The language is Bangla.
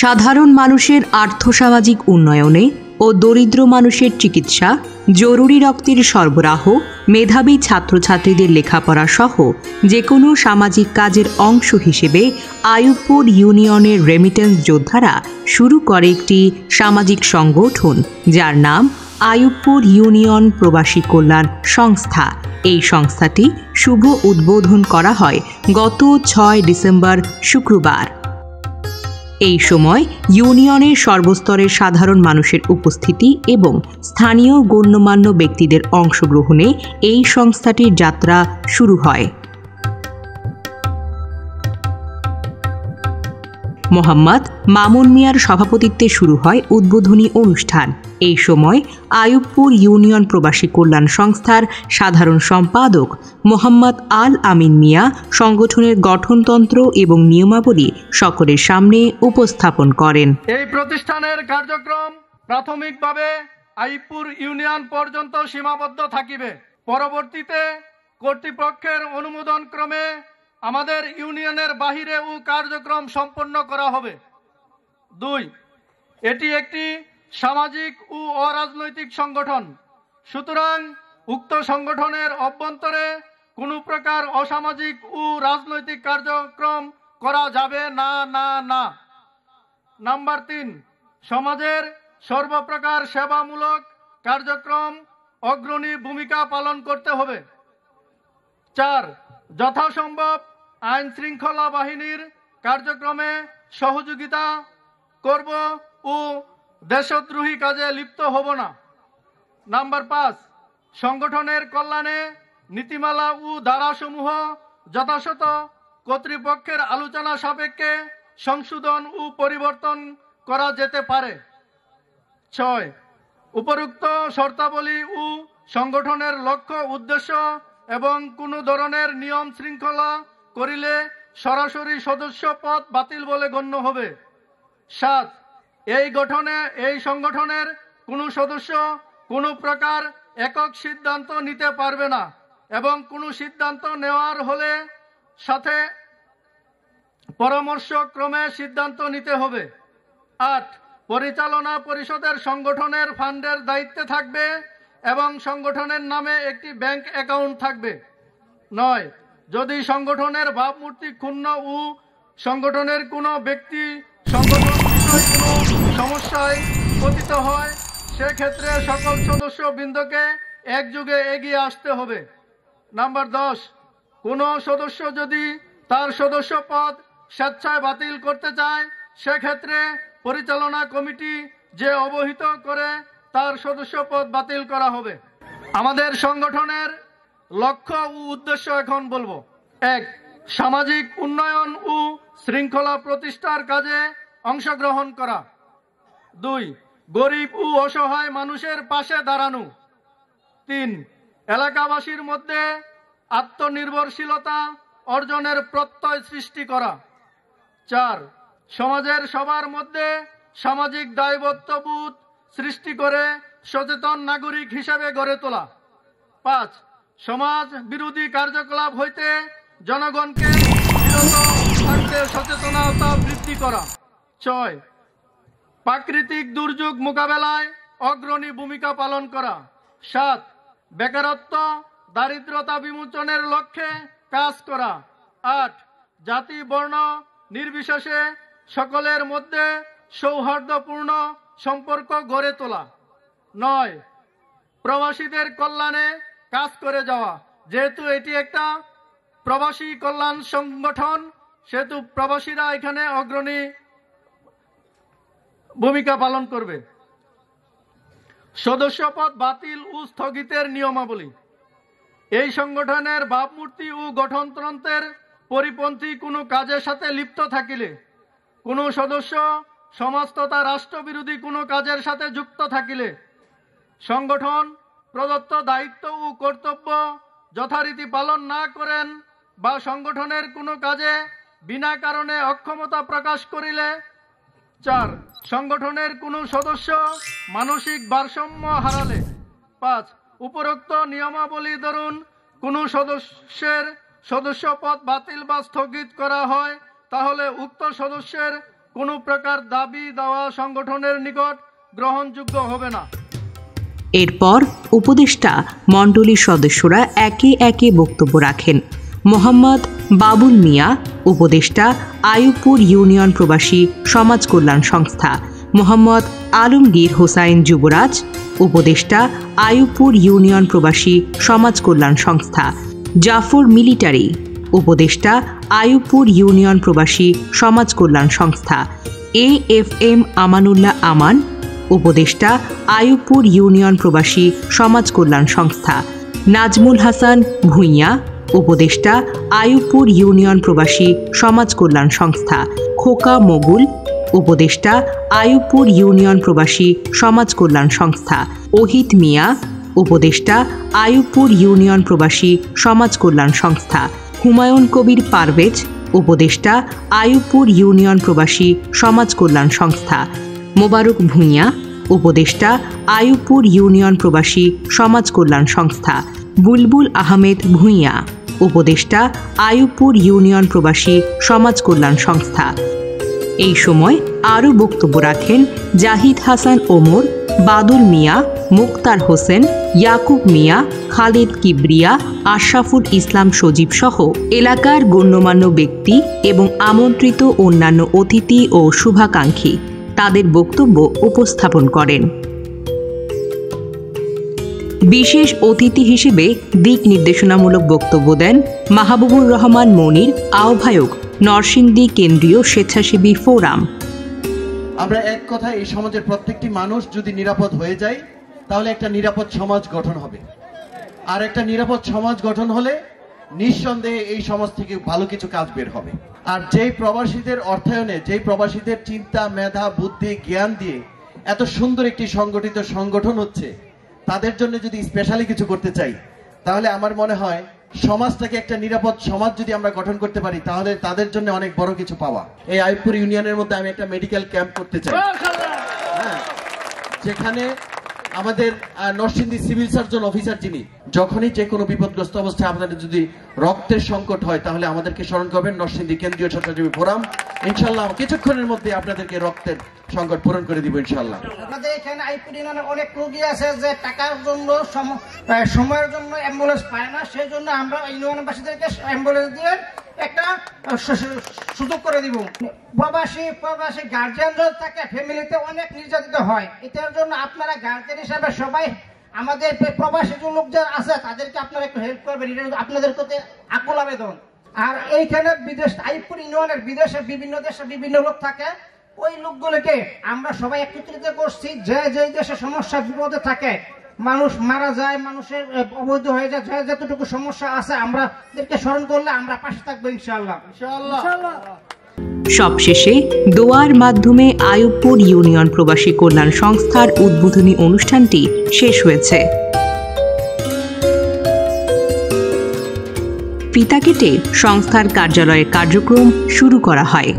সাধারণ মানুষের আর্থসামাজিক উন্নয়নে ও দরিদ্র মানুষের চিকিৎসা, জরুরি রক্তের সরবরাহ, মেধাবী ছাত্রছাত্রীদের লেখাপড়া সহ যে কোনো সামাজিক কাজের অংশ হিসেবে আইয়ুবপুর ইউনিয়নের রেমিটেন্স যোদ্ধারা শুরু করে একটি সামাজিক সংগঠন যার নাম আইয়ুবপুর ইউনিয়ন প্রবাসী কল্যাণ সংস্থা। এই সংস্থাটি শুভ উদ্বোধন করা হয় গত 6 ডিসেম্বর শুক্রবার। এই সময় ইউনিয়নের সর্বস্তরের সাধারণ মানুষের উপস্থিতি এবং স্থানীয় গণ্যমান্য ব্যক্তিদের অংশগ্রহণে এই সংস্থাটির যাত্রা শুরু হয়। মোহাম্মদ মামুন মিয়ার সভাপতিত্বে শুরু হয় উদ্বোধনী অনুষ্ঠান। এই সময় আইয়ুবপুর ইউনিয়ন প্রবাসী কল্যাণ সংস্থার সাধারণ সম্পাদক মোহাম্মদ আল আমিন মিয়া সংগঠনের গঠনতন্ত্র এবং নিয়মাবলী সকলের সামনে উপস্থাপন করেন। এই প্রতিষ্ঠানের কার্যক্রম প্রাথমিকভাবে আইয়ুবপুর ইউনিয়ন পর্যন্ত সীমাবদ্ধ থাকিবে। পরবর্তীতে কর্তৃপক্ষের অনুমোদন ক্রমে আমাদের ইউনিয়নের বাহিরে ও কার্যক্রম সম্পন্ন করা হবে। 2. এটি একটি সামাজিক ও অরাজনৈতিক সংগঠন, সুতরাং উক্ত সংগঠনের অভ্যন্তরে কোনো প্রকার অসামাজিক ও রাজনৈতিক কার্যক্রম করা যাবে না। নাম্বার 3, সমাজের সর্বপ্রকার সেবামূলক কার্যক্রম অগ্রণী ভূমিকা পালন করতে হবে। 4, যথাসম্ভব আইন শৃঙ্খলা বাহিনীর কার্যক্রমে সহযোগিতা করব ও দেশদ্রোহী কাজে লিপ্ত হব না। নাম্বার 5, সংগঠনের কল্যাণে নীতিমালা ও ধারাসমূহ যথাযথ কর্তৃপক্ষের আলোচনা সাপেক্ষে সংশোধন ও পরিবর্তন করা যেতে পারে। 6, উপরোক্ত শর্তাবলী ও সংগঠনের লক্ষ্য উদ্দেশ্য এবং কোনো ধরনের নিয়ম শৃঙ্খলা করিলে সরাসরি সদস্য পদ বাতিল বলে গণ্য হবে। 7, এই সংগঠনের কোনো সদস্য কোনো প্রকার একক সিদ্ধান্ত নিতে পারবে না এবং কোনো সিদ্ধান্ত নেওয়ার হলে সাথে পরামর্শ ক্রমে সিদ্ধান্ত নিতে হবে। 8, পরিচালনা পরিষদের সংগঠনের ফান্ডের দায়িত্বে থাকবে এবং সংগঠনের নামে একটি ব্যাংক অ্যাকাউন্ট থাকবে। 9, যদি সংগঠনের ভাবমূর্তি ক্ষুণ্ণ ও সংগঠনের কোনো ব্যক্তি সংগঠন বিষয়ে কোনো সমস্যায় পতিত হয়, সেক্ষেত্রে সকল সদস্যবৃন্দকে একযোগে এগিয়ে আসতে হবে। নাম্বার 10, কোনো সদস্য যদি তার সদস্য পদ স্বেচ্ছায় বাতিল করতে চায়, সেক্ষেত্রে পরিচালনা কমিটি যে অবহিত করে তার সদস্য পদ বাতিল করা হবে। আমাদের সংগঠনের লক্ষ্য ও উদ্দেশ্য এখন বলবো। 1, সামাজিক উন্নয়ন ও শৃঙ্খলা প্রতিষ্ঠার কাজে অংশগ্রহণ করা। 2, গরিব ও অসহায় মানুষের পাশে দাঁড়ানো। 3, এলাকাবাসীর মধ্যে আত্মনির্ভরশীলতা অর্জনের প্রত্যয় সৃষ্টি করা। 4, সমাজের সবার মধ্যে সামাজিক দায়বদ্ধবোধ সৃষ্টি করে সচেতন নাগরিক হিসেবে গড়ে তোলা। 5, সমাজ বিরোধী কার্যকলাপ হইতে জনগণকে বিরত থাকতে সচেতনতা বৃদ্ধি করা। 6, প্রাকৃতিক দুর্যোগ মোকাবেলায় অগ্রণী ভূমিকা পালন করা। 7, বেকারত্ব দারিদ্রতা বিমোচনের লক্ষ্যে কাজ করা। 8, জাতি বর্ণ নির্বিশেষে সকলের মধ্যে সৌহার্দ্যপূর্ণ সম্পর্ক গড়ে তোলা। 9, প্রবাসীদের কল্যাণে কাজ করে যাওয়া। যেহেতু এটি একটা প্রবাসী কল্যাণ সংগঠন, সেহেতু প্রবাসীরা এখানে অগ্রণী ভূমিকা পালন করবে। সদস্যপদ বাতিল ও স্থগিতের নিয়মাবলী। এই সংগঠনের ভাবমূর্তি ও গঠনতন্ত্রের পরিপন্থী কোনো কাজের সাথে লিপ্ত থাকিলে, কোনো সদস্য সমাজ তথা রাষ্ট্রবিরোধী কোনো কাজের সাথে যুক্ত থাকিলে, সংগঠন প্রদত্ত দায়িত্ব ও কর্তব্য যথারীতি পালন না করেন বা সংগঠনের কোনো কাজে বিনা কারণে অক্ষমতা প্রকাশ করিলে। 4, সংগঠনের কোনো সদস্য মানসিক ভারসাম্য হারালে। 5, উপরোক্ত নিয়মাবলী ধরুন কোনো সদস্যের সদস্যপদ বাতিল বা স্থগিত করা হয়, তাহলে উক্ত সদস্যের কোনো প্রকার দাবি দেওয়া সংগঠনের নিকট গ্রহণযোগ্য হবে না। এরপর উপদেষ্টা মণ্ডলীর সদস্যরা একে একে বক্তব্য রাখেন। মোহাম্মদ বাবুল মিয়া, উপদেষ্টা, আইয়ুবপুর ইউনিয়ন প্রবাসী সমাজ কল্যাণ সংস্থা। মোহাম্মদ আলমগীর হোসাইন যুবরাজ, উপদেষ্টা, আইয়ুবপুর ইউনিয়ন প্রবাসী সমাজ কল্যাণ সংস্থা। জাফর মিলিটারি, উপদেষ্টা, আইয়ুবপুর ইউনিয়ন প্রবাসী সমাজ কল্যাণ সংস্থা। AFM আমানুল্লাহ আমান, উপদেষ্টা, আইয়ুবপুর ইউনিয়ন প্রবাসী সমাজ কল্যাণ সংস্থা। নাজমুল হাসান ভূঁইয়া, উপদেষ্টা, আইয়ুবপুর ইউনিয়ন প্রবাসী সমাজ কল্যাণ সংস্থা। খোকা মোগুল, উপদেষ্টা, আইয়ুবপুর ইউনিয়ন প্রবাসী সমাজ কল্যাণ সংস্থা। ওহিত মিয়া, উপদেষ্টা, আইয়ুবপুর ইউনিয়ন প্রবাসী সমাজ কল্যাণ সংস্থা। হুমায়ুন কবির পারভেজ, উপদেষ্টা, আইয়ুবপুর ইউনিয়ন প্রবাসী সমাজ কল্যাণ সংস্থা। মোবারক ভূঁইয়া, উপদেষ্টা, আইয়ুবপুর ইউনিয়ন প্রবাসী সমাজ কল্যাণ সংস্থা। বুলবুল আহমেদ ভূঁইয়া, উপদেষ্টা, আইয়ুবপুর ইউনিয়ন প্রবাসী সমাজ কল্যাণ সংস্থা। এই সময় আরও বক্তব্য রাখেন জাহিদ হাসান ওমর, বাদুল মিয়া, মুক্তার হোসেন, ইয়াকুব মিয়া, খালেদ কিবরিয়া, আশরাফুল ইসলাম সজীব সহ এলাকার গণ্যমান্য ব্যক্তি এবং আমন্ত্রিত অন্যান্য অতিথি ও শুভাকাঙ্ক্ষী তাদের বক্তব্য উপস্থাপন করেন। বিশেষ অতিথি হিসেবে দিক নির্দেশনামূলক বক্তব্য দেন মাহবুবুর রহমান মনির, আহ্বায়ক, নরসিংদী কেন্দ্রীয় স্বেচ্ছাসেবী ফোরাম। আমরা এক কথা, এই সমাজের প্রত্যেকটি মানুষ যদি নিরাপদ হয়ে যায় তাহলে একটা নিরাপদ সমাজ গঠন হবে। আর একটা নিরাপদ সমাজ গঠন হলে নিঃসন্দেহে এই সমাজ থেকে ভালো কিছু কাজ বের হবে। আর যেই প্রবাসীদের অর্থায়নে, যেই প্রবাসীদের চিন্তা, মেধা, বুদ্ধি, জ্ঞান দিয়ে এত সুন্দর একটি সংগঠিত সংগঠন হচ্ছে, তাদের জন্য যদি স্পেশালি কিছু করতে চাই তাহলে আমার মনে হয় সমাজটাকে একটা নিরাপদ সমাজ যদি আমরা গঠন করতে পারি তাহলে তাদের জন্য অনেক বড় কিছু পাওয়া। এই আইয়ুবপুর ইউনিয়নের মধ্যে আমি একটা মেডিকেল ক্যাম্প করতে চাই, যেখানে আমাদের নরসিংদী সিভিল সার্জন অফিসার যিনি, যখনই যে কোনো বিপদগ্রস্ত অবস্থায় আপনাদের যদি রক্তের সংকট হয় তাহলে আমাদেরকে স্মরণ করবেন, নরসিংদী কেন্দ্রীয় স্বেচ্ছাসেবী ফোরাম। ইনশাল্লাহ কিছুক্ষণের মধ্যে আপনাদেরকে রক্তের সংকট পূরণ করে দিব ইনশাল্লাহ। আমাদের এখানে আইয়ুবপুর ইউনিয়নে অনেক রোগী আছে যে টাকার জন্য সময়ের জন্য অ্যাম্বুলেন্স পায় না, সেই জন্য আমরা ইউনিয়নবাসীদেরকে অ্যাম্বুলেন্স দিয়ে একটা সুযোগ করে দিব। প্রবাসী গার্জিয়ান যদি থাকে, ফ্যামিলিতে অনেক নির্যাতিত হয়, এটার জন্য আপনারা গার্জিয়ান হিসাবে সবাই আমাদের প্রবাসী যে লোক যারা আছে তাদেরকে আপনারা একটু হেল্প করবেন, এটা আপনাদের প্রতি আকুল আবেদন। আর এইখানে বিদেশ, আইয়ুবপুর ইউনিয়নের বিদেশে বিভিন্ন দেশে বিভিন্ন লোক থাকে, ওই লোকগুলোকে আমরা সবাই একত্রিত করছি। যে যে দেশে সমস্যা বিপদে থাকে, মানুষ মারা যায়, মানুষের অবৈধ হয়ে যায়, যতটুকু সমস্যা আছে আমাদেরকে স্মরণ করলে আমরা পাশে থাকবো ইনশাআল্লাহ। সবশেষে দোয়ার মাধ্যমে আইয়ুবপুর ইউনিয়ন প্রবাসী কল্যাণ সংস্থার উদ্বোধনী অনুষ্ঠানটি শেষ হয়েছে। ফিতা কেটে সংস্থার কার্যালয়ের কার্যক্রম শুরু করা হয়।